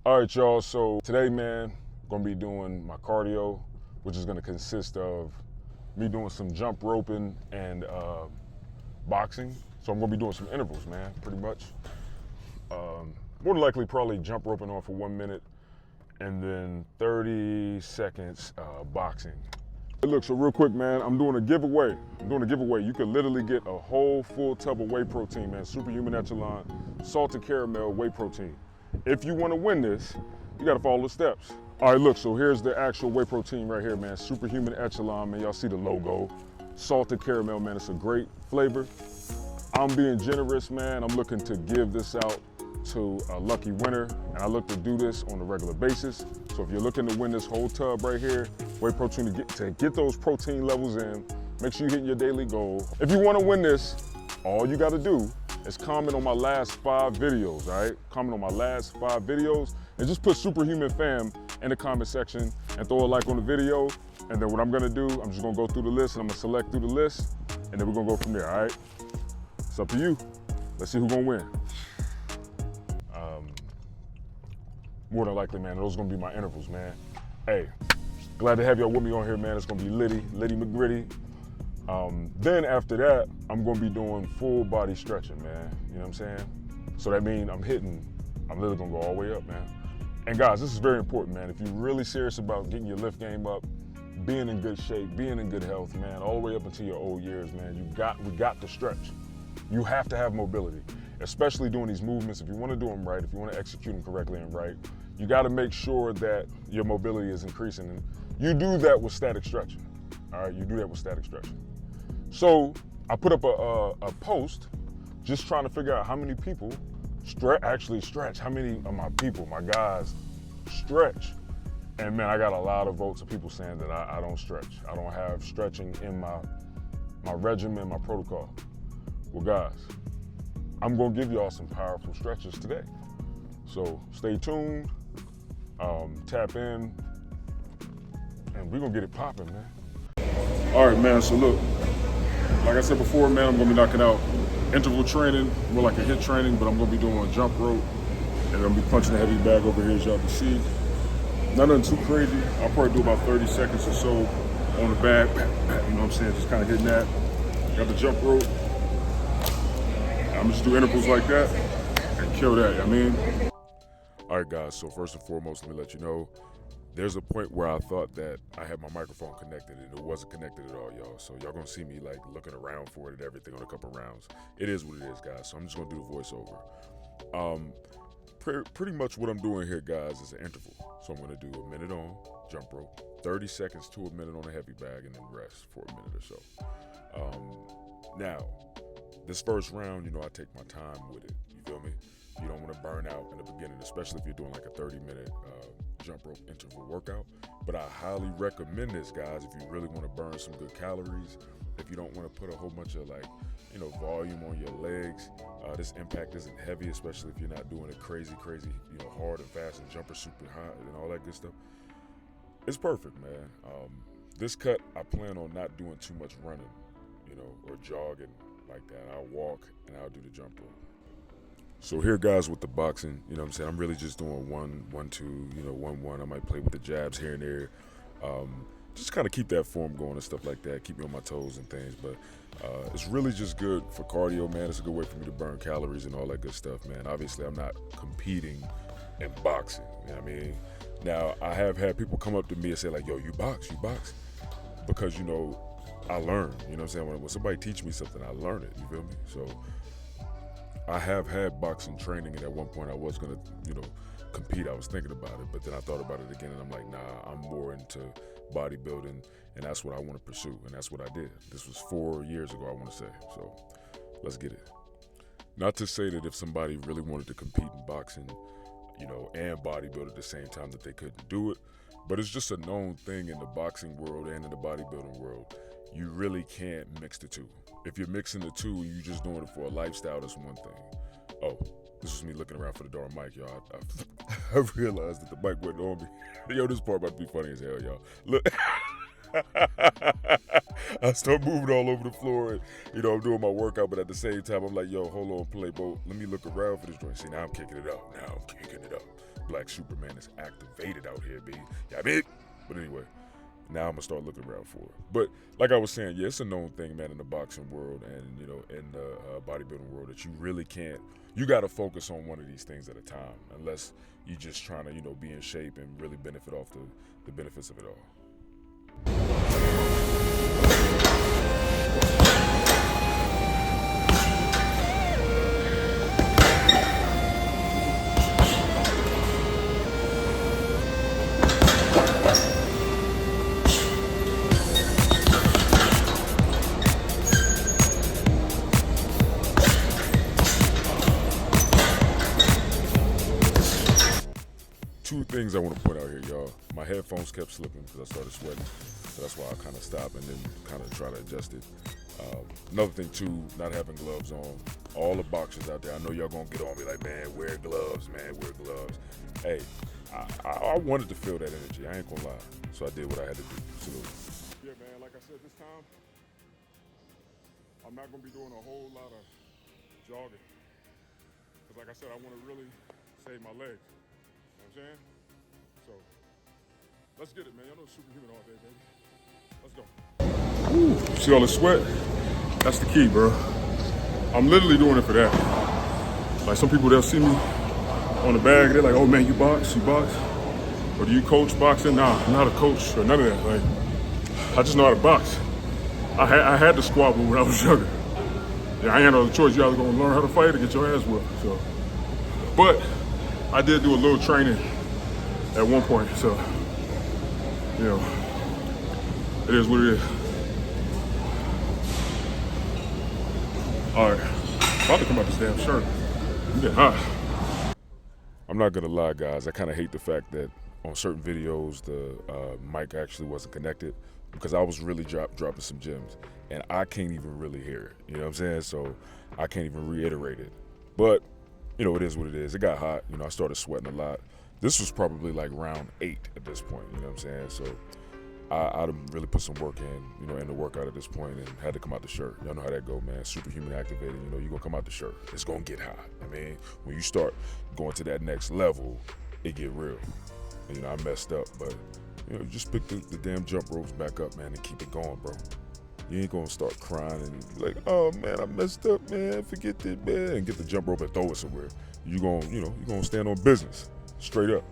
All right, y'all, so today, man, gonna be doing my cardio, which is gonna consist of me doing some jump roping and boxing. So I'm gonna be doing some intervals, man, pretty much. More than likely, probably jump roping on for 1 minute and then 30 seconds boxing. Hey, look, so real quick, man, I'm doing a giveaway. You could literally get a whole full tub of whey protein, man, Superhuman Echelon, salted caramel whey protein. If you want to win this, you got to follow the steps. All right, look, so here's the actual whey protein right here, man. Superhuman Echelon, man. Y'all see the logo. Salted caramel, man. It's a great flavor. I'm being generous, man. I'm looking to give this out to a lucky winner, and I look to do this on a regular basis. So if you're looking to win this whole tub right here, whey protein, to get those protein levels in, make sure you're hitting your daily goal. If you want to win this, all you got to do is comment on my last 5 videos, all right? Comment on my last 5 videos and just put Superhuman Fam in the comment section and throw a like on the video. And then what I'm gonna do, I'm just gonna go through the list and I'm gonna select through the list and then we're gonna go from there, all right? It's up to you. Let's see who's gonna win. More than likely, man, those are gonna be my intervals, man. Hey, glad to have y'all with me on here, man. It's gonna be Liddy McGritty. Then after that, I'm gonna be doing full body stretching, man. You know what I'm saying? So that means I'm literally gonna go all the way up, man. And guys, this is very important, man. If you're really serious about getting your lift game up, being in good shape, being in good health, man, all the way up into your old years, man, we got to stretch. You have to have mobility, especially doing these movements. If you wanna do them right, if you wanna execute them correctly and right, you gotta make sure that your mobility is increasing. And you do that with static stretching, all right? You do that with static stretching. So I put up a post just trying to figure out how many people actually stretch, how many of my people, my guys, stretch. And man, I got a lot of votes of people saying that I don't stretch. I don't have stretching in my regimen, my protocol. Well guys, I'm gonna give y'all some powerful stretches today. So stay tuned, tap in, and we're gonna get it popping, man. All right, man, so look, like I said before, man, I'm gonna be knocking out interval training, more like a HIIT training, but I'm gonna be doing jump rope, and I'm gonna be punching the heavy bag over here, as y'all can see. Nothing too crazy. I'll probably do about 30 seconds or so on the bag, you know what I'm saying, just kind of hitting that. Got the jump rope. I'm just do intervals like that and kill that, you know what I mean? All right, guys, so first and foremost, let me let you know, there's a point where I thought that I had my microphone connected and it wasn't connected at all, y'all. So y'all gonna see me like looking around for it and everything on a couple rounds. It is what it is, guys. So I'm just gonna do the voiceover. Pretty much what I'm doing here, guys, is an interval. So I'm gonna do a minute on jump rope, 30 seconds to a minute on a heavy bag, and then rest for a minute or so. Now, this first round, you know, I take my time with it. You feel me? You don't want to burn out in the beginning, especially if you're doing like a 30-minute jump rope interval workout. But I highly recommend this, guys, if you really want to burn some good calories, if you don't want to put a whole bunch of like, you know, volume on your legs. This impact isn't heavy, especially if you're not doing it crazy, you know, hard and fast and jumper super high and all that good stuff. It's perfect, man. This cut, I plan on not doing too much running, you know, or jogging like that. I'll walk and I'll do the jump rope. So here, guys, with the boxing, you know what I'm saying, I'm really just doing 1, 2, you know, 1, 1. I might play with the jabs here and there. Just kind of keep that form going and stuff like that, keep me on my toes and things. But it's really just good for cardio, man. It's a good way for me to burn calories and all that good stuff, man. Obviously, I'm not competing in boxing, you know what I mean? Now, I have had people come up to me and say like, yo, you box? Because, you know, I learn, you know what I'm saying? When somebody teach me something, I learn it, you feel me? So I have had boxing training, and at one point I was gonna, you know, compete. I was thinking about it, but then I thought about it again, and I'm like, nah, I'm more into bodybuilding, and that's what I want to pursue, and that's what I did. This was 4 years ago, I want to say. So let's get it. Not to say that if somebody really wanted to compete in boxing, you know, and bodybuild at the same time, that they couldn't do it, but it's just a known thing in the boxing world and in the bodybuilding world. You really can't mix the two. If you're mixing the two and you're just doing it for a lifestyle, that's one thing. Oh, this was me looking around for the darn mic, y'all. I realized that the mic wasn't on me. Yo, this part about to be funny as hell, y'all. Look. I start moving all over the floor and, you know, I'm doing my workout, but at the same time, I'm like, yo, hold on, Playboy. Let me look around for this joint. See, now I'm kicking it up. Black Superman is activated out here, B. Yeah, big. But anyway, now I'm gonna start looking around for it. But like I was saying, yeah, it's a known thing, man, in the boxing world and in the bodybuilding world that you really can't. You got to focus on one of these things at a time, unless you're just trying to be in shape and really benefit off the benefits of it all. Two things I want to point out here, y'all. My headphones kept slipping because I started sweating. So that's why I kind of stopped and then kind of try to adjust it. Another thing, too, not having gloves on. All the boxers out there, I know y'all going to get on me like, man, wear gloves, man, wear gloves. Hey, I wanted to feel that energy. I ain't going to lie. So I did what I had to do. Salute. Yeah, man, like I said, this time, I'm not going to be doing a whole lot of jogging. Because like I said, I want to really save my legs. You know what I'm saying? So, let's get it, man. Y'all know superhuman all day, baby. Let's go. Ooh, see all the sweat? That's the key, bro. I'm literally doing it for that. Like some people, they'll see me on the bag, they're like, oh man, you box? Or do you coach boxing? Nah, I'm not a coach or none of that. Like, I just know how to box. I had to squabble when I was younger. Yeah, I ain't had no choice. You either gonna learn how to fight or get your ass whooped. So, but I did do a little training at one point, so, it is what it is. All right, about to come out this damn shirt. I'm getting hot. I'm not gonna lie, guys. I kind of hate the fact that on certain videos the mic actually wasn't connected because I was really dropping some gems, and I can't even really hear it. You know what I'm saying? So I can't even reiterate it. But it is what it is. It got hot. I started sweating a lot. This was probably like round 8 at this point. You know what I'm saying? So I really put some work in the workout at this point and had to come out the shirt. Y'all know how that go, man. Superhuman activated. You're going to come out the shirt. It's going to get hot. I mean, when you start going to that next level, it get real. And, I messed up, but, just pick the damn jump ropes back up, man, and keep it going, bro. You ain't gonna start crying and be like, oh man, I messed up, man, forget that, man, and get the jump rope and throw it somewhere. You're gonna stand on business, straight up.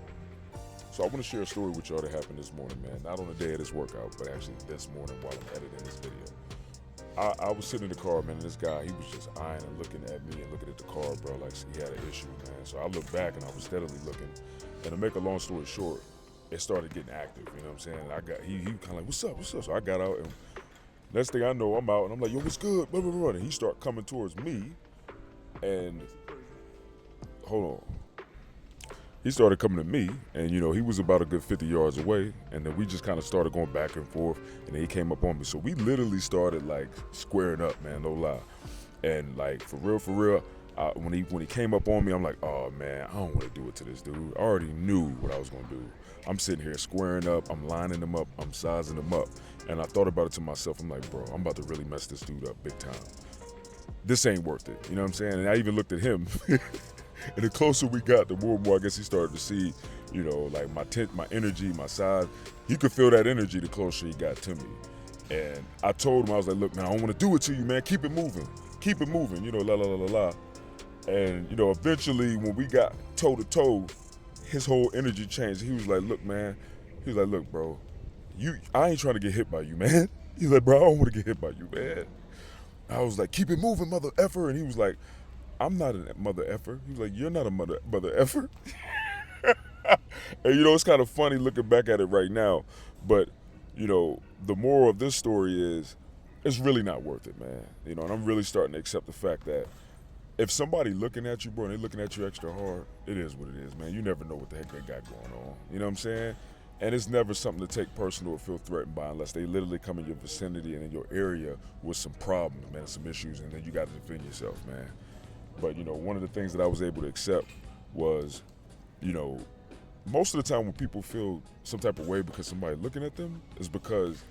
So I want to share a story with y'all that happened this morning, man. Not on the day of this workout, but actually this morning while I'm editing this video. I was sitting in the car, man, and this guy, he was just eyeing and looking at me and looking at the car, bro, like he had an issue, man. So I looked back and I was steadily looking. And to make a long story short, it started getting active, you know what I'm saying? He kind of like, what's up? So I got out and next thing I know, I'm out and I'm like, yo, what's good? Blah, blah, blah. And he started coming towards me and hold on. He started coming to me and, he was about a good 50 yards away. And then we just kind of started going back and forth and then he came up on me. So we literally started like squaring up, man, no lie. And like, for real, when he came up on me, I'm like, oh man, I don't want to do it to this dude. I already knew what I was going to do. I'm sitting here squaring up, I'm lining him up, I'm sizing him up. And I thought about it to myself, I'm like, bro, I'm about to really mess this dude up big time. This ain't worth it, you know what I'm saying? And I even looked at him. And the closer we got, the more and more I guess he started to see, like my energy, my size. He could feel that energy the closer he got to me. And I told him, I was like, look, man, I don't want to do it to you, man. Keep it moving, la, la, la, la, la. And, eventually when we got toe to toe, his whole energy changed. He was like, look, man, look, bro, I ain't trying to get hit by you, man. He's like, bro, I don't want to get hit by you, man. I was like, keep it moving, mother effer. And he was like, I'm not a mother effer. He was like, you're not a mother effer. And, it's kind of funny looking back at it right now. But, the moral of this story is it's really not worth it, man. And I'm really starting to accept the fact that if somebody looking at you, bro, and they're looking at you extra hard, it is what it is, man. You never know what the heck they got going on. You know what I'm saying? And it's never something to take personal or feel threatened by unless they literally come in your vicinity and in your area with some problems, man, some issues, and then you got to defend yourself, man. But, one of the things that I was able to accept was, most of the time when people feel some type of way because somebody looking at them is because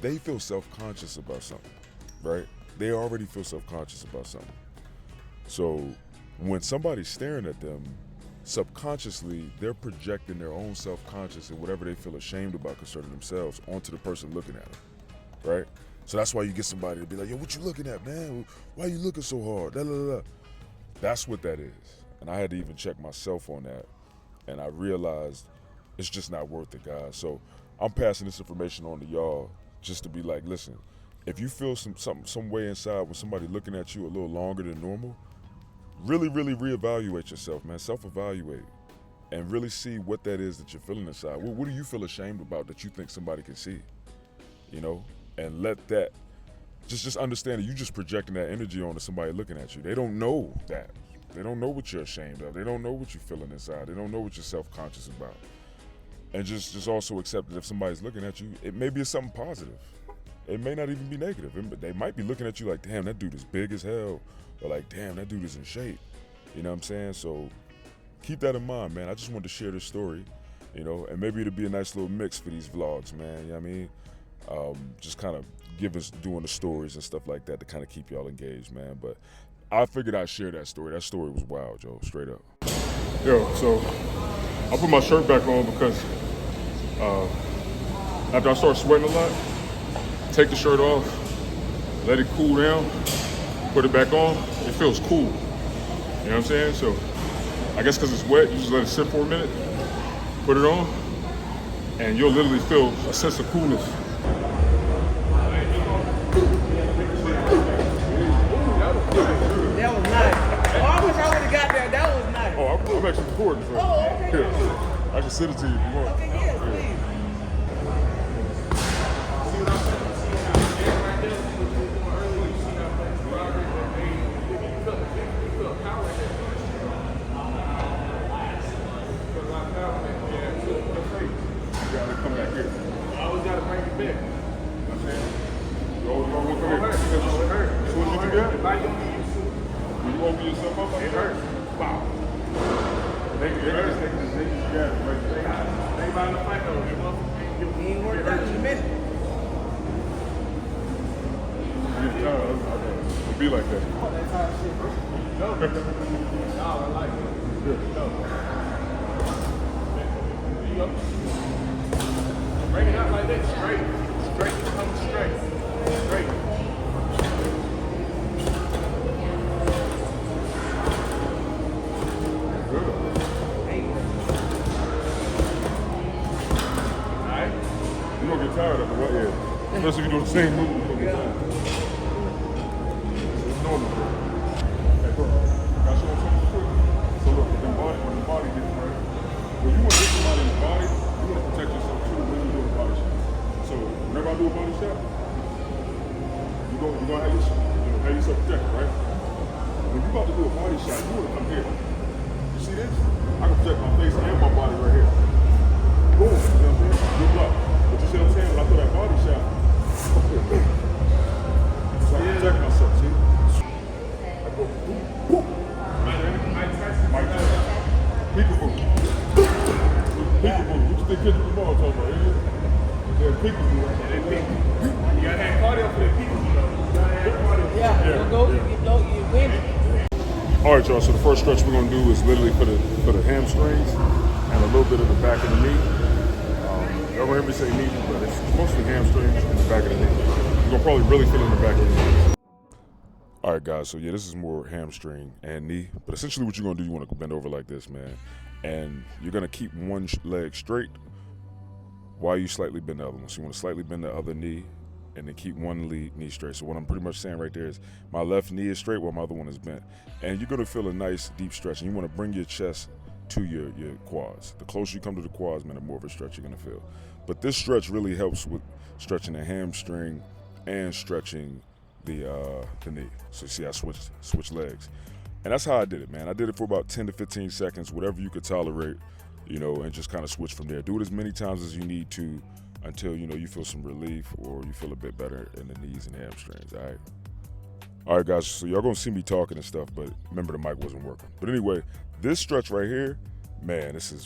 they feel self-conscious about something, right? They already feel self-conscious about something. So when somebody's staring at them, subconsciously they're projecting their own self-conscious and whatever they feel ashamed about concerning themselves onto the person looking at them, right? So that's why you get somebody to be like, yo, what you looking at, man? Why you looking so hard? Da, da, da, da. That's what that is. And I had to even check myself on that. And I realized it's just not worth it, guys. So I'm passing this information on to y'all just to be like, listen, if you feel some way inside when somebody looking at you a little longer than normal, really, really reevaluate yourself, man. Self-evaluate and really see what that is that you're feeling inside. What do you feel ashamed about that you think somebody can see? You know? And let that, just understand that you're just projecting that energy onto somebody looking at you. They don't know that. They don't know what you're ashamed of. They don't know what you're feeling inside. They don't know what you're self-conscious about. And just also accept that if somebody's looking at you, it maybe it's something positive. It may not even be negative. They might be looking at you like, damn, that dude is big as hell. Or like, damn, that dude is in shape. You know what I'm saying? So keep that in mind, man. I just wanted to share this story, you know, and maybe it'll be a nice little mix for these vlogs, man. You know what I mean? Just kind of doing the stories and stuff like that to kind of keep y'all engaged, man. But I figured I'd share that story. That story was wild, Joe, straight up. Yo, so I put my shirt back on because after I start sweating a lot, take the shirt off, let it cool down, put it back on, it feels cool. You know what I'm saying? So I guess because it's wet, you just let it sit for a minute, put it on, and you'll literally feel a sense of coolness. That was nice. Oh, I wish I would have got there. That was nice. Oh, I'm actually recording. So. Oh, okay. Yeah. I can send it to you if you want. Okay, yes, please. Be like that. Bring it up like this, straight, come straight. Alright? You're gonna get tired of it, right? Yeah. Especially if you do the same move, you're gonna get tired. It's normal. Hey, bro, can I show you something quick? So look, when the body gets right, when you want to hit somebody in the body, you want to protect yourself too when you do a body shot. So whenever I do a body shot, you're gonna have yourself protected, right? When you're about to do a body shot, you want to come here. You see this? I can protect my face and my body right here. Boom, you know what I'm saying? Good luck. But you see what I'm saying? When I throw that body shot, so I protect myself, see? I go boom, boom. Mike Tyson. Peekaboo. Peekaboo. What you think kids ball talking about? Yeah, peekaboo. You gotta have cardio for the people, though. You gotta have cardio. You win. All right, y'all. So the first stretch we're gonna do is literally for the hamstrings and a little bit of the back of the knee. Y'all gonna hear me say knee, but it's mostly hamstrings and the back of the knee. You're gonna probably really feel it in the back of the knee. All right, guys, so yeah, this is more hamstring and knee, but essentially what you're gonna do, you wanna bend over like this, man, and you're gonna keep one leg straight while you slightly bend the other one. So you wanna slightly bend the other knee and then keep one knee straight. So what I'm pretty much saying right there is my left knee is straight while my other one is bent. And you're gonna feel a nice deep stretch, and you wanna bring your chest to your quads. The closer you come to the quads, man, the more of a stretch you're gonna feel. But this stretch really helps with stretching the hamstring and stretching the knee. So see, I switch legs. And that's how I did it, man. I did it for about 10 to 15 seconds, whatever you could tolerate, you know, and just kind of switch from there. Do it as many times as you need to until, you know, you feel some relief or you feel a bit better in the knees and hamstrings, all right? All right, guys, so y'all gonna see me talking and stuff, but remember the mic wasn't working. But anyway, this stretch right here, man, this is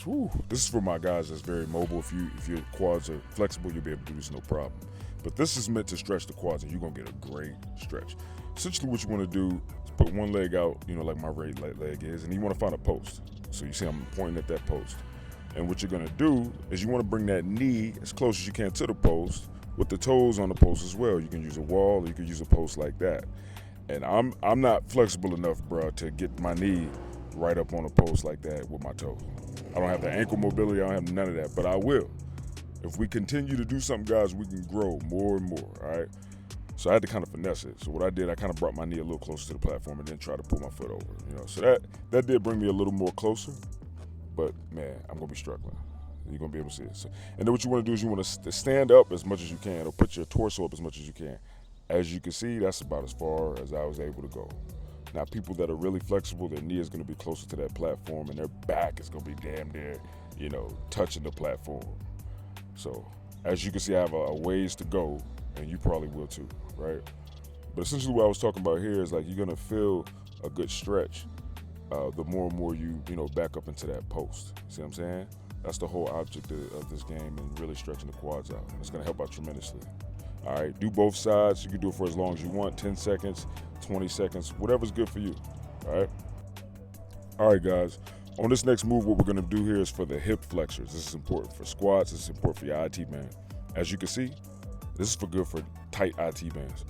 for my guys that's very mobile. If your quads are flexible, you'll be able to do this no problem. But this is meant to stretch the quads, and you're gonna get a great stretch. Essentially what you wanna do is put one leg out, you know, like my right leg is, and you wanna find a post. So you see I'm pointing at that post. And what you're gonna do is you wanna bring that knee as close as you can to the post with the toes on the post as well. You can use a wall or you can use a post like that. And I'm not flexible enough, bro, to get my knee right up on a post like that with my toes. I don't have the ankle mobility, I don't have none of that, but I will. If we continue to do something, guys, we can grow more and more, all right? So I had to kind of finesse it. So what I did, I kind of brought my knee a little closer to the platform and then try to pull my foot over, you know? So that did bring me a little more closer, but man, I'm gonna be struggling. You're gonna be able to see it. So, and then what you wanna do is you wanna stand up as much as you can or put your torso up as much as you can. As you can see, that's about as far as I was able to go. Now, people that are really flexible, their knee is gonna be closer to that platform and their back is gonna be damn near, you know, touching the platform. So as you can see, I have a ways to go, and you probably will too, right? But essentially what I was talking about here is like you're gonna feel a good stretch the more and more you know, back up into that post. See what I'm saying? That's the whole object of this game, and really stretching the quads out. It's gonna help out tremendously. All right, do both sides. You can do it for as long as you want, 10 seconds, 20 seconds, whatever's good for you, all right? All right, guys. On this next move, what we're gonna do here is for the hip flexors. This is important for squats, this is important for your IT band. As you can see, this is good for tight IT bands.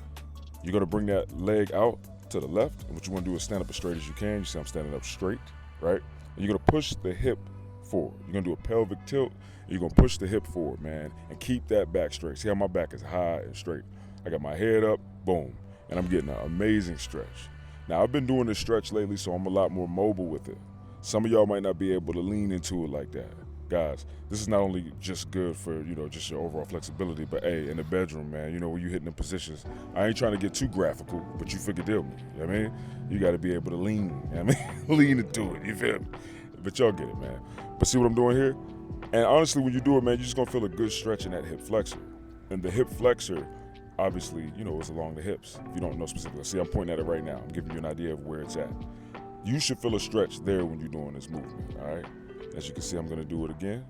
You're gonna bring that leg out to the left, and what you wanna do is stand up as straight as you can. You see I'm standing up straight, right? And you're gonna push the hip forward. You're gonna do a pelvic tilt, and you're gonna push the hip forward, man, and keep that back straight. See how my back is high and straight. I got my head up, boom, and I'm getting an amazing stretch. Now, I've been doing this stretch lately, so I'm a lot more mobile with it. Some of y'all might not be able to lean into it like that. Guys, this is not only just good for, you know, just your overall flexibility, but hey, in the bedroom, man, you know, when you hitting the positions, I ain't trying to get too graphical, but you figure deal me, you know what I mean? You gotta be able to lean, you know what I mean? Lean into it, you feel me? But y'all get it, man. But see what I'm doing here? And honestly, when you do it, man, you're just gonna feel a good stretch in that hip flexor. And the hip flexor, obviously, you know, is along the hips. If you don't know specifically, see, I'm pointing at it right now. I'm giving you an idea of where it's at. You should feel a stretch there when you're doing this movement, all right? As you can see, I'm gonna do it again.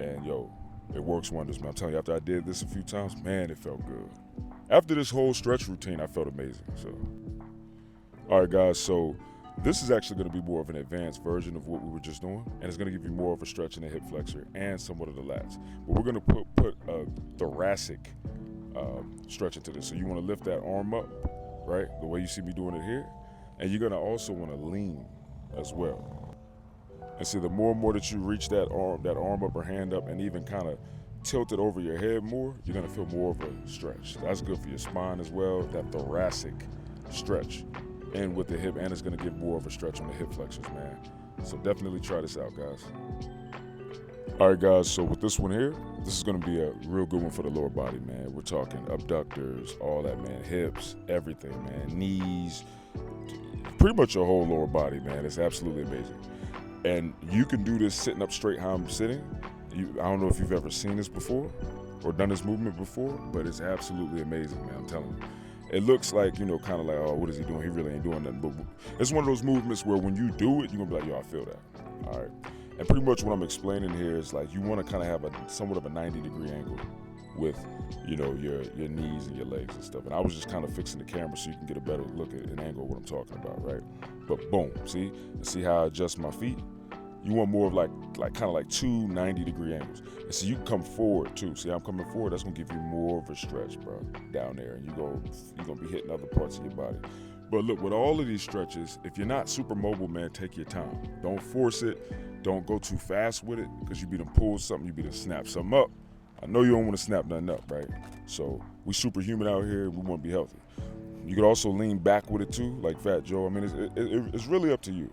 And yo, it works wonders, man. I'm telling you, after I did this a few times, man, it felt good. After this whole stretch routine, I felt amazing, so. All right, guys, so this is actually gonna be more of an advanced version of what we were just doing, and it's gonna give you more of a stretch in the hip flexor and somewhat of the lats. But we're gonna put a thoracic stretch into this. So you wanna lift that arm up, right? The way you see me doing it here. And you're gonna also wanna lean as well. And see, the more and more that you reach that arm up or hand up and even kind of tilt it over your head more, you're gonna feel more of a stretch. That's good for your spine as well, that thoracic stretch. And with the hip, and it's gonna give more of a stretch on the hip flexors, man. So definitely try this out, guys. All right, guys, so with this one here, this is gonna be a real good one for the lower body, man. We're talking abductors, all that, man, hips, everything, man, knees, pretty much your whole lower body, man. It's absolutely amazing. And you can do this sitting up straight how I'm sitting. I don't know if you've ever seen this before or done this movement before, but it's absolutely amazing, man, I'm telling you. It looks like, you know, kind of like, oh, what is he doing? He really ain't doing nothing. But it's one of those movements where when you do it, you're gonna be like, yo, I feel that, all right? And pretty much what I'm explaining here is like, you wanna kind of have a somewhat of a 90-degree angle with, you know, your knees and your legs and stuff. And I was just kind of fixing the camera so you can get a better look at an angle of what I'm talking about, right? But boom, see how I adjust my feet? You want more of like kind of like two 90-degree angles. And so you can come forward too. See, I'm coming forward, that's gonna give you more of a stretch, bro, down there. And you're gonna be hitting other parts of your body. But look, with all of these stretches, if you're not super mobile, man, take your time. Don't force it. Don't go too fast with it, because you be done pull something, you be done snap something up. I know you don't want to snap nothing up, right? So we superhuman out here, we want to be healthy. You could also lean back with it too, like Fat Joe. I mean, it's really up to you.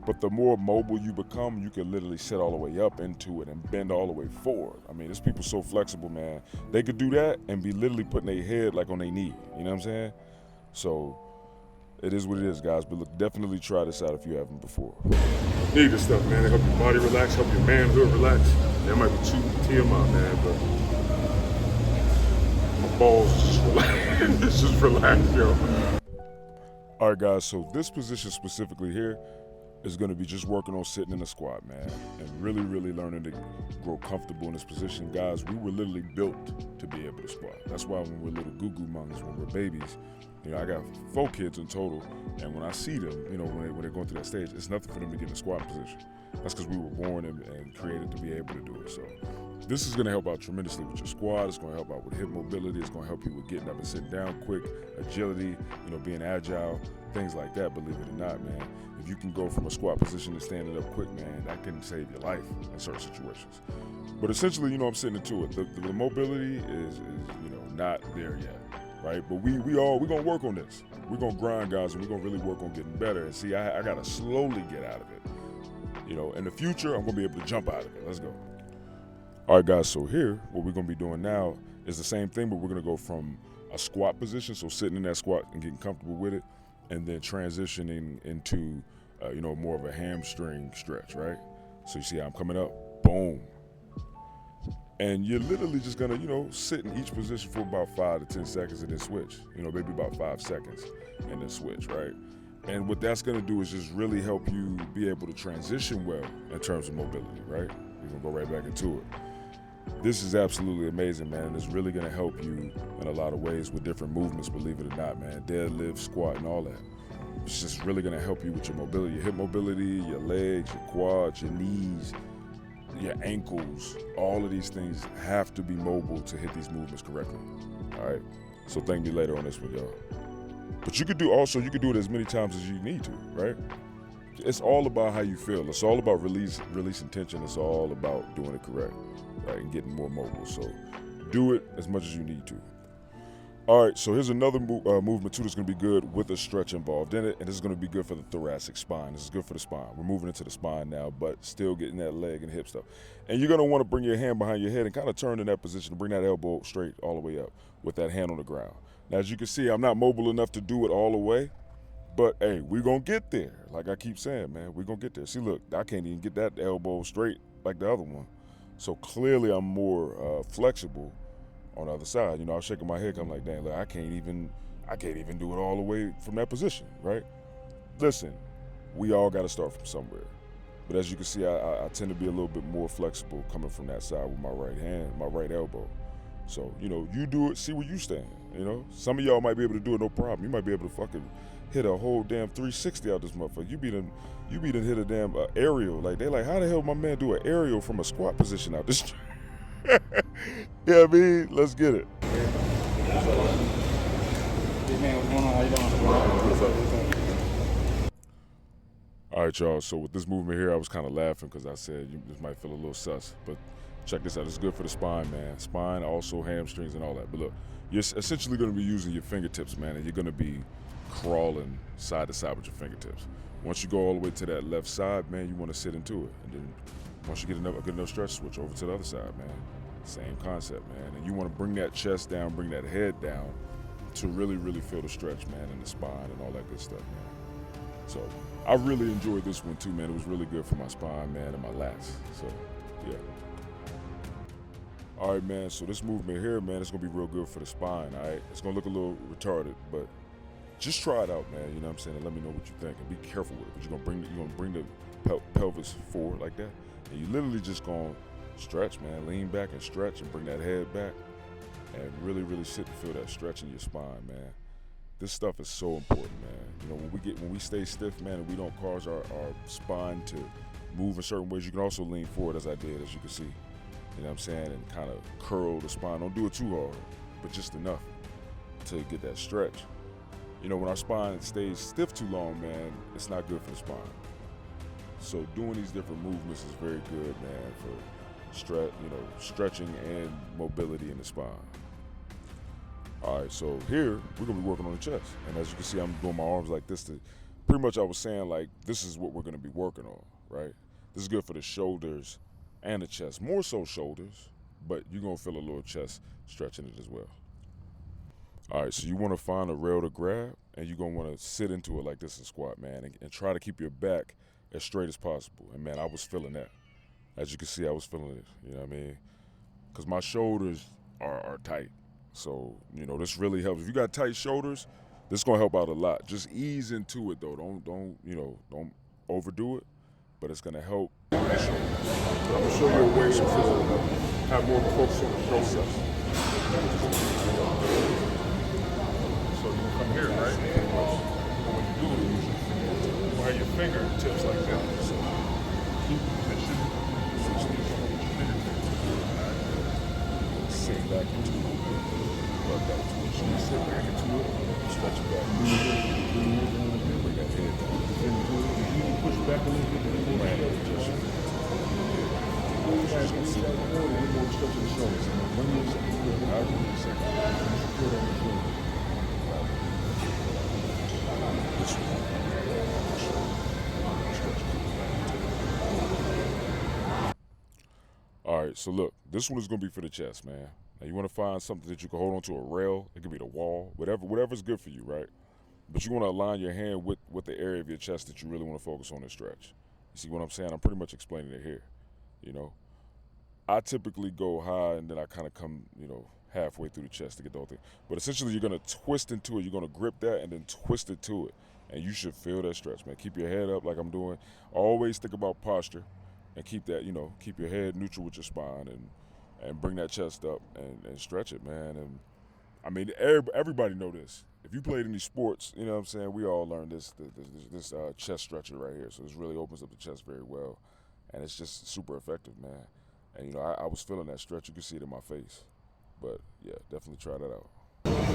But the more mobile you become, you can literally sit all the way up into it and bend all the way forward. I mean, there's people so flexible, man. They could do that and be literally putting their head like on their knee. You know what I'm saying? So it is what it is, guys. But look, definitely try this out if you haven't before. Need this stuff, man. It help your body relax, help your manhood relax. That might be too TMI, man, but my balls just relax. It's just relax, yo. All right, guys, so this position specifically here is going to be just working on sitting in a squat, man, and really, really learning to grow comfortable in this position. Guys, we were literally built to be able to squat. That's why when we're little goo-goo monkeys, when we're babies, I got 4 kids in total, and when I see them, when they're going through that stage, it's nothing for them to get in a squat position. That's because we were born and created to be able to do it. So this is going to help out tremendously with your squat. It's going to help out with hip mobility. It's going to help you with getting up and sitting down quick, agility, being agile, things like that. Believe it or not, man, if you can go from a squat position to standing up quick, man, that can save your life in certain situations. But essentially, I'm sitting into it. The mobility is not there yet, right? But we're gonna work on this. We're gonna grind, guys, and we're gonna really work on getting better. And see, I gotta slowly get out of it. In the future, I'm gonna be able to jump out of it. Let's go. All right, guys. So here, what we're gonna be doing now is the same thing, but we're gonna go from a squat position, so sitting in that squat and getting comfortable with it, and then transitioning into more of a hamstring stretch, right? So you see how I'm coming up, boom. And you're literally just gonna, sit in each position for about 5 to 10 seconds and then switch, maybe about 5 seconds and then switch, right? And what that's gonna do is just really help you be able to transition well in terms of mobility, right? We're gonna go right back into it. This is absolutely amazing, man, and it's really gonna help you in a lot of ways with different movements, believe it or not, man. Deadlift, squat, and all that. It's just really gonna help you with your mobility, your hip mobility, your legs, your quads, your knees, your ankles. All of these things have to be mobile to hit these movements correctly. All right. So thank me later on this one, y'all. But you could do it as many times as you need to, right? It's all about how you feel. It's all about releasing tension. It's all about doing it correct, right? And getting more mobile. So do it as much as you need to. All right, so here's another movement too that's gonna be good with a stretch involved in it, and this is gonna be good for the thoracic spine. This is good for the spine. We're moving into the spine now, but still getting that leg and hip stuff. And you're gonna wanna bring your hand behind your head and kind of turn in that position to bring that elbow straight all the way up with that hand on the ground. Now, as you can see, I'm not mobile enough to do it all the way, but hey, we're gonna get there. Like I keep saying, man, we're gonna get there. See, look, I can't even get that elbow straight like the other one. So clearly I'm more flexible on the other side. I was shaking my head, I'm like, dang, look, I can't even do it all the way from that position, right? Listen, we all got to start from somewhere. But as you can see, I tend to be a little bit more flexible coming from that side with my right hand, my right elbow. So, you do it, see where you stand, Some of y'all might be able to do it, no problem. You might be able to fucking hit a whole damn 360 out this motherfucker. You be done hit a damn aerial. Like, they like, how the hell my man do an aerial from a squat position out this? Yeah, I mean, let's get it. All right, y'all. So with this movement here, I was kind of laughing because I said this might feel a little sus, but check this out. It's good for the spine, man. Spine, also hamstrings and all that. But look, you're essentially going to be using your fingertips, man, and you're going to be crawling side to side with your fingertips. Once you go all the way to that left side, man, you want to sit into it, and then once you get a good enough stretch, switch over to the other side, man. Same concept, man. And you want to bring that chest down, bring that head down to really, really feel the stretch, man, and the spine and all that good stuff, man. So I really enjoyed this one too, man. It was really good for my spine, man, and my lats. So, yeah. All right, man. So this movement here, man, it's going to be real good for the spine, all right? It's going to look a little retarded, but just try it out, man. You know what I'm saying? And let me know what you think. And be careful with it. But you're going to bring the pelvis forward like that. And you literally just going to stretch, man. Lean back and stretch and bring that head back and really, really sit and feel that stretch in your spine, man. This stuff is so important, man. When we stay stiff, man, and we don't cause our spine to move in certain ways, you can also lean forward as I did, as you can see. You know what I'm saying? And kind of curl the spine. Don't do it too hard, but just enough to get that stretch. When our spine stays stiff too long, man, it's not good for the spine. So doing these different movements is very good, man, for stretching and mobility in the spine. All right, so here we're gonna be working on the chest, and as you can see, I'm doing my arms like this. Pretty much, I was saying like this is what we're gonna be working on, right? This is good for the shoulders and the chest, more so shoulders, but you're gonna feel a little chest stretching it as well. All right, so you want to find a rail to grab, and you're gonna want to sit into it like this in squat, man, and try to keep your back as straight as possible. And man, I was feeling that. As you can see, I was feeling it, you know what I mean? Because my shoulders are tight. So, this really helps. If you got tight shoulders, this is going to help out a lot. Just ease into it, though. Don't overdo it, but it's gonna help. I'm gonna show you a way to have more focus on the shoulders. So you come here, right? When you do it, you have your fingertips like that. So keep that shit. Sit back into it. Rub that twitch. Sit back into it. Stretch it back. Bring that head down. Push back a little bit. Land it just. Just gonna sit back. Stretch the shoulders. I'll give you a second. This one. All right, so look, this one is gonna be for the chest, man. Now you want to find something that you can hold onto, a rail. It could be the wall, whatever's good for you, right? But you want to align your hand with the area of your chest that you really want to focus on and stretch. You see what I'm saying? I'm pretty much explaining it here. You know, I typically go high and then I kind of come, halfway through the chest to get the whole thing. But essentially, you're gonna twist into it. You're gonna grip that and then twist it to it, and you should feel that stretch, man. Keep your head up like I'm doing. Always think about posture. And keep that, keep your head neutral with your spine and bring that chest up and stretch it, man. And I mean, everybody know this. If you played any sports, you know what I'm saying, we all learned this chest stretcher right here. So this really opens up the chest very well. And it's just super effective, man. And, I was feeling that stretch. You can see it in my face. But, yeah, definitely try that out.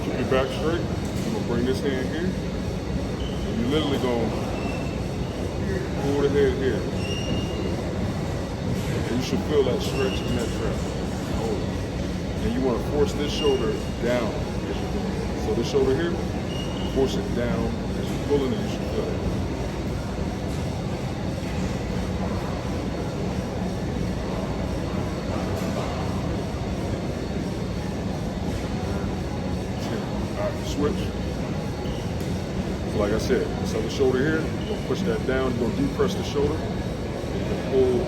Keep your back straight. I'm going to bring this hand here. And you're literally going to pull the head here. You should feel that stretch in that trap. And you want to force this shoulder down as you do it. So this shoulder here, force it down as you're pulling it, you should feel it. All right, switch. So like I said, this other shoulder here, you're going to push that down, you're going to depress the shoulder, and you're going to pull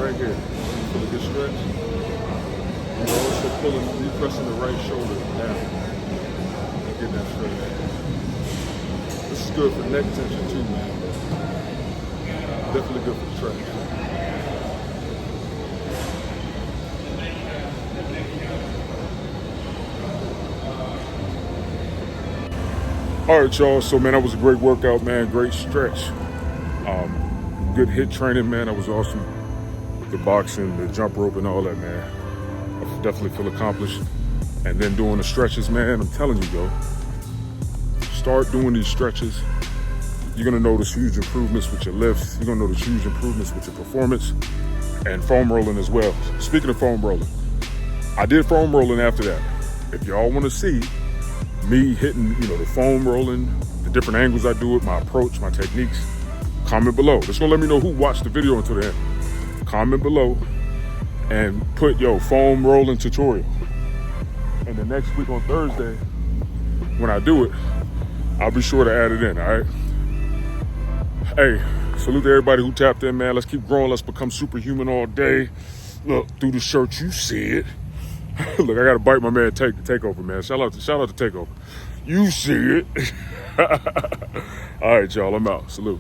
right here. Feel a good stretch. You're also depressing the right shoulder down. And get that stretch. This is good for neck tension too, man. Definitely good for the stretch. All right, y'all. So, man, that was a great workout, man. Great stretch. Good HIIT training, man. That was awesome. The boxing, the jump rope, and all that, man. I definitely feel accomplished. And then doing the stretches, man. I'm telling you, yo. Start doing these stretches. You're gonna notice huge improvements with your lifts. You're gonna notice huge improvements with your performance and foam rolling as well. Speaking of foam rolling, I did foam rolling after that. If y'all want to see me hitting, the foam rolling, the different angles I do it, my approach, my techniques, comment below. It's gonna let me know who watched the video until the end. Comment below and put foam rolling tutorial. And the next week on Thursday, when I do it, I'll be sure to add it in, all right? Hey, salute to everybody who tapped in, man. Let's keep growing. Let's become superhuman all day. Look, through the shirt, you see it. Look, I got to bite my man Takeover, man. Shout out to Takeover. You see it. All right, y'all, I'm out. Salute.